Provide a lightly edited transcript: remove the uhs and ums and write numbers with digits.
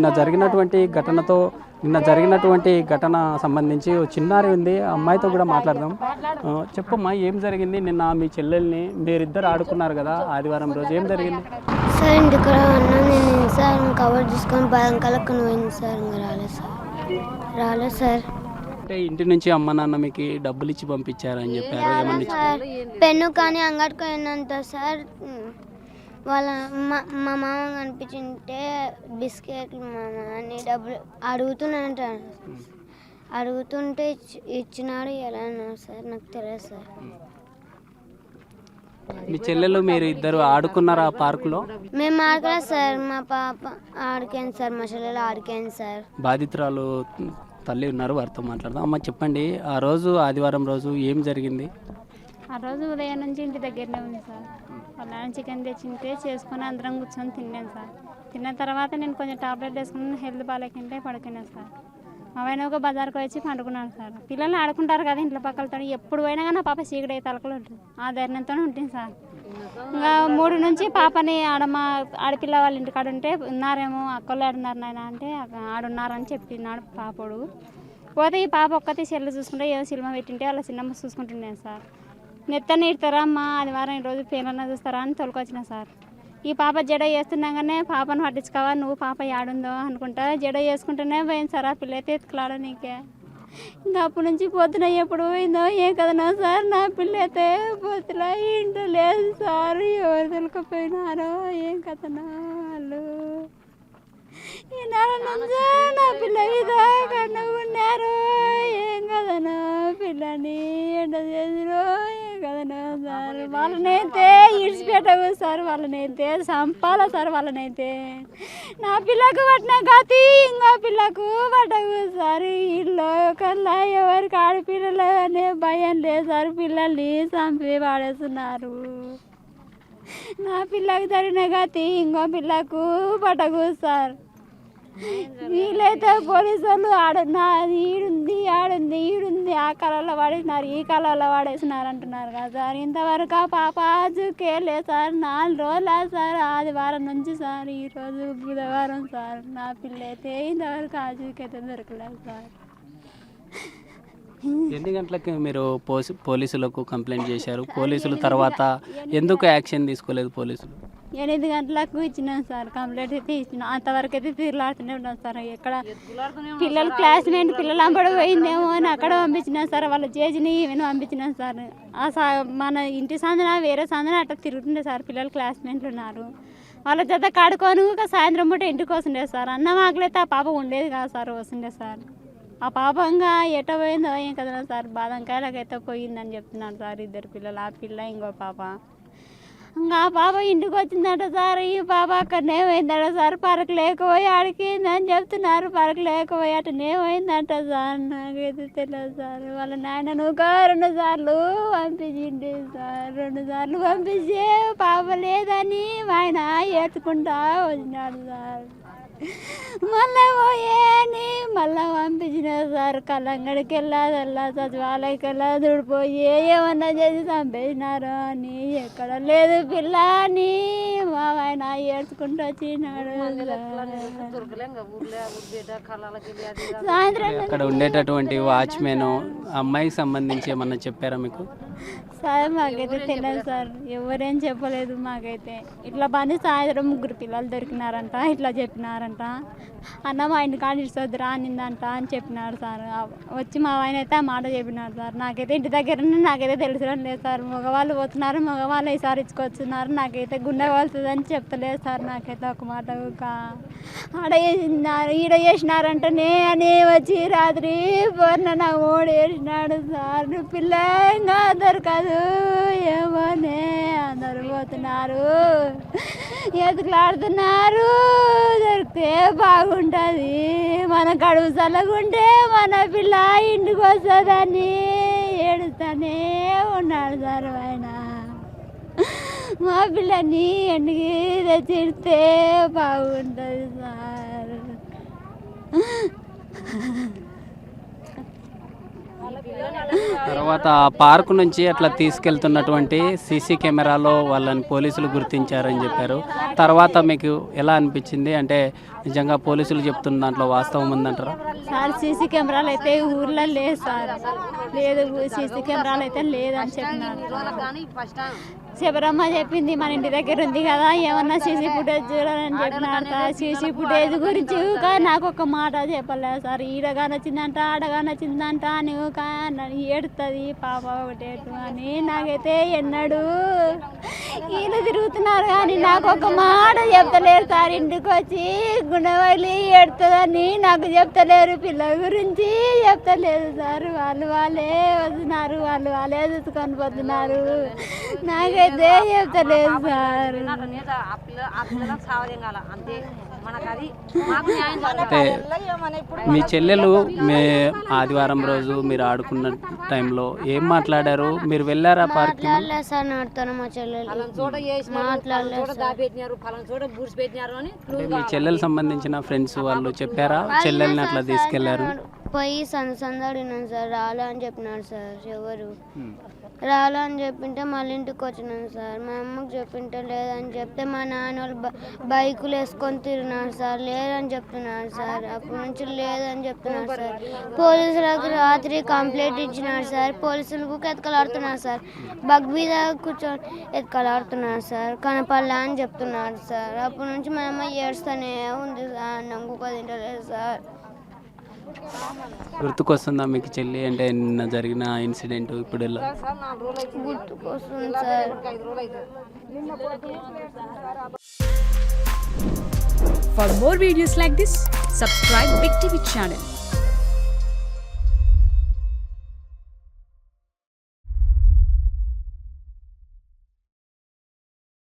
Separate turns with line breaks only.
నిన్న జరిగినటువంటి ఘటన సంబంధించి చిన్నారి ఉంది, అమ్మాయితో కూడా మాట్లాడదాం. చెప్పమ్మా, ఏం జరిగింది? నిన్న మీ చెల్లెల్ని మీరిద్దరు ఆడుకున్నారు కదా ఆదివారం రోజు, ఏం జరిగింది?
సార్ ఇంటికి నేను సార్ కవర్ తీసుకొని పదంకాలకు పోయింది సార్, ఇంకా రాలేదు సార్.
అంటే ఇంటి నుంచి అమ్మ నాన్న మీకు డబ్బులు ఇచ్చి పంపించారని చెప్పారు, ఏమన్నా
సార్ పెన్ను కానీ అంగడికి పోయినంత సార్ వాళ్ళ మా మామ కనిపించింటే బిస్కెట్లు మామ అని డబ్బులు అడుగుతుంటే ఇచ్చినాడు. ఎలా అన్నారు సార్ నాకు తెలియదు సార్.
మీ చెల్లెలు మీరు ఇద్దరు ఆడుకున్నారా పార్కులో?
మేము ఆడుకోలేదు సార్, మా పాప ఆడిపోయింది సార్, మా చెల్లెలు ఆడిపోయింది సార్.
బాధితురాలు తల్లి ఉన్నారు, వారితో మాట్లాడదాం. అమ్మ చెప్పండి, ఆ రోజు ఆదివారం రోజు ఏం జరిగింది?
ఆ రోజు ఉదయం నుంచి ఇంటి దగ్గరనే ఉంది సార్. వాళ్ళ నాన్న చికెన్ తెచ్చింటే చేసుకొని అందరం కూర్చొని తిన్నాను సార్. తిన్న తర్వాత నేను కొంచెం టాబ్లెట్ వేసుకుని హెల్త్ బాగాలేకుంటే పడుకున్నాను సార్. మా ఆయన ఒక బజార్కి వచ్చి పండుకున్నాను సార్. పిల్లల్ని ఆడుకుంటారు కదా ఇంట్లో పక్కలతో, ఎప్పుడు పోయినా కానీ నా పాప చీకటి తలకలు ఉంటుంది, ఆ ధైర్యంతో ఉంటుంది సార్. ఇంకా 3 నుంచి పాపని ఆడపిల్ల వాళ్ళ ఇంటికాడ ఉంటే ఉన్నారేమో, అక్కలు ఆడున్నారు నాయన అంటే ఆడున్నారని చెప్పినాడు పాపడు. పోతే ఈ పాప ఒక్కతే సెల్లు చూసుకుంటే ఏదో సినిమా పెట్టింటే వాళ్ళ సినిమా చూసుకుంటున్నాను సార్. నెత్తని ఇడతారా అమ్మా, ఆదివారం ఈరోజు పేర్లన్నా చూస్తారా అని తొలకొచ్చిన సార్. ఈ పాప జడ వేస్తున్నాగానే పాపను పట్టించుకోవా, నువ్వు పాప ఆడుందో అనుకుంటా జడ వేసుకుంటూనే పోయింది సార్. ఆ పిల్ల అయితే ఎత్తుకులాడ నీకే. ఇంకా అప్పటి నుంచి పొద్దున ఎప్పుడు పోయిందో ఏం కదనా సార్, నా పిల్ల అయితే పొద్దున ఇంట్లో లేదు సార్. ఎవరు తొలకపోయినారో ఏం కథనా వాళ్ళు. ఈ నెల నుంచి నా పిల్ల కన్నా ఉన్నారు, ఏం కదనా పిల్లని ఎండ చేసిరో ఏం కదనా సార్. వాళ్ళనైతే ఇడిచిపెట్టవు సార్, వాళ్ళనైతే చంపాలా సార్. వాళ్ళనైతే నా పిల్లకు పట్టిన గతి ఇంకో పిల్లకు పట్టవు సార్. ఇల్లు కల్లా ఎవరికి ఆడపిల్లలు అనే భయం లేదు సార్, పిల్లల్ని చంపి పాడేస్తున్నారు. నా పిల్లకు జరిగిన గతి ఇంకో పిల్లకు పట్టకు సార్. వీళ్ళైతే పోలీసు వాళ్ళు ఈడుంది ఆ కాలంలో వాడేసినారు, ఈ కాలంలో వాడేసినారు అంటున్నారు కదా సార్. ఇంతవరకు ఆ పాప ఆజుకేలే సార్, 4 రోజులా సార్, ఆదివారం నుంచి సార్, ఈరోజు బుధవారం సార్. నా పిల్ల అయితే ఇంతవరకు ఆజుకైతే దొరకలేదు సార్.
ఎన్ని గంటలకి మీరు పోలీసులకు కంప్లైంట్ చేశారు? పోలీసులు తర్వాత ఎందుకు యాక్షన్ తీసుకోలేదు పోలీసులు?
8 గంటలకు ఇచ్చినాం సార్, కంప్లైంట్ అయితే ఇచ్చినాం. అంతవరకు అయితే తీరులాడుతూనే ఉన్నాం సార్. ఎక్కడ పిల్లలు క్లాస్మేట్ పిల్లలు అంబడి పోయిందేమో అని అక్కడ పంపించినాం సార్. వాళ్ళ జేజీని ఈమెను పంపించినాం సార్. మన ఇంటి సందన వేరే సందన అట్లా తిరుగుతుండే సార్. పిల్లలు క్లాస్మేట్లు ఉన్నారు, వాళ్ళ జత కాడుకొని సాయంత్రం పూట ఇంటికి వస్తుండే సార్. అన్నం ఆకలైతే ఆ పాప ఉండేది కాదు సార్, వస్తుండే సార్. ఆ పాప ఇంకా ఎట్ట పోయిందో ఏం కదా సార్, బాదంకాయలకైతే పోయిందని చెప్తున్నాడు సార్. 2 పిల్లలు, ఆ పిల్ల ఇంకో పాప. ఇంకా ఆ పాప ఇంటికి వచ్చిందట సార్. ఈ పాప అక్కడనే పోయిందట సార్, పరకు లేకపోయి ఆడికిందని చెప్తున్నారు. పరకు లేకపోయి అటనే పోయిందట సార్. నాకైతే తెలియదు సార్. వాళ్ళ నాయనను 2 సార్లు పంపించింది సార్. 2 సార్లు పంపించి పాప లేదని ఆయన ఏడ్చుకుంటా వచ్చినాడు సార్. మళ్ళా పంపించిన సార్. కళ్ళంగడికి వెళ్ళాదల్లా సచివాలయకి వెళ్ళాదుడిపోయి ఏమన్నా చేసి చంపేసినారు అని, ఎక్కడ లేదు పిల్ల అని మా ఆయన ఏడ్చుకుంటూ వచ్చినాడు.
సాయంత్రం అక్కడ ఉండేటటువంటి వాచ్మెన్ అమ్మాయికి సంబంధించి ఏమన్నా చెప్పారా మీకు?
సార్ మాకైతే తెలియదు సార్, ఎవరేం చెప్పలేదు మాకైతే. ఇట్లా పని సాయంత్రం 3 పిల్లలు దొరికినారంట, ఇట్లా చెప్పినారంట. అన్న మా ఇంటి కాడ ఇడిసొద్దురా అనిందంట అని చెప్పినారు సార్. వచ్చి మా ఆయన అయితే ఆ మాట చెప్పినారు సార్. నాకైతే ఇంటి దగ్గర నాకైతే తెలుసడం లేదు సార్. మగవాళ్ళు పోతున్నారు, మగవాళ్ళు ఈసారి ఇచ్చుకొచ్చున్నారు. నాకైతే గుండె వలుతుందని చెప్తలేదు సార్. నాకైతే ఒక మాట ఈడ చేసినారంటనే అని వచ్చి రాత్రి నా ఓడి వేసినాడు సార్. పిల్ల ఇంకా దొరకదు ఏమోనే, అందరు పోతున్నారు, ఎదుగులాడుతున్నారు. దొరికితే బాగుంటుంది, మన కడుపు చల్లగుంటే మన పిల్ల ఇంటికి వస్తుందని ఏడుస్తూనే ఉన్నాడు సార్ ఆయన. మా పిల్లని ఎండికి తెచ్చిడితే బాగుంటుంది సార్.
తర్వాత ఆ పార్క్ నుంచి అట్లా తీసుకెళ్తున్నటువంటి సీసీ కెమెరాలో వాళ్ళని పోలీసులు గుర్తించారని చెప్పారు. తర్వాత మీకు ఎలా అనిపించింది? అంటే నిజంగా పోలీసులు చెప్తున్న దాంట్లో వాస్తవం ఉందంటారా?
సార్ సీసీ కెమెరాలు అయితే ఊర్లో లేదు సార్, లేదు సీసీ కెమెరాలు అయితే లేదని చెప్పినారు. శబరమ్మ చెప్పింది మన ఇంటి దగ్గర ఉంది కదా, ఏమన్నా సీసీ ఫుటేజ్ చూడాలని చెప్పినారు సార్. సీసీ ఫుటేజ్ గురించి నాకు ఒక మాట చెప్పలేదు సార్. ఈడగాని వచ్చిందంట, ఆడగాని వచ్చిందంట అని ఏడుతుంది పాప ఒకటేటు అని. నాకైతే ఎన్నడు ఈయన తిరుగుతున్నారు కానీ నాకు ఒక మాట చెప్తలేరు సార్. ఇంటికి వచ్చి గుండెవల్లి ఏడుతుందని నాకు చెప్తలేరు, పిల్లల గురించి చెప్తలేదు సార్. వాళ్ళే వస్తున్నారు, వాళ్ళే చూసుకొని పోతున్నారు, నాకైతే చెప్తలేదు సార్.
అంటే మీ చెల్లెలు మీ ఆదివారం రోజు మీరు ఆడుకున్న టైంలో ఏం మాట్లాడారు? మీరు వెళ్ళారా పార్క్?
మాట్లాడలేదు సార్, నాడుతాను మా చెల్లెలు మాట్లాడలేదు.
అంటే మీ చెల్లెలు సంబంధించిన ఫ్రెండ్స్ వాళ్ళు చెప్పారా చెల్లెల్ని అట్లా తీసుకెళ్లారు?
పోయి సందడినాను సార్, రాలే అని చెప్పినాడు సార్. ఎవరు రాలే అని చెప్పింటే మళ్ళీ ఇంటికి వచ్చినాను సార్. మా అమ్మకి చెప్పింటే లేదని చెప్తే మా నాన్న వాళ్ళు బైకులు వేసుకొని తిరిగినారు సార్. లేదని చెప్తున్నాడు సార్, అప్పటి నుంచి లేదని చెప్తున్నాడు సార్. పోలీసులకు రాత్రి కంప్లైంట్ ఇచ్చినాడు సార్. పోలీసులకు ఎత్కలాడుతున్నారు సార్, బగ్ మీద కూర్చొని ఎత్కలాడుతున్నారు సార్. కనపల్లా అని చెప్తున్నాడు సార్. అప్పటి నుంచి మా అమ్మ ఏడుస్తూనే ఉంది సార్, నాకు తింటలేదు సార్.
గుర్తుకొస్తుందా మీకు చెల్లి? అంటే నిన్న జరిగిన ఇన్సిడెంట్ ఇప్పుడు ఎలా
గుర్తుకొస్తుంది sir.
For more videos like this, subscribe Big TV channel.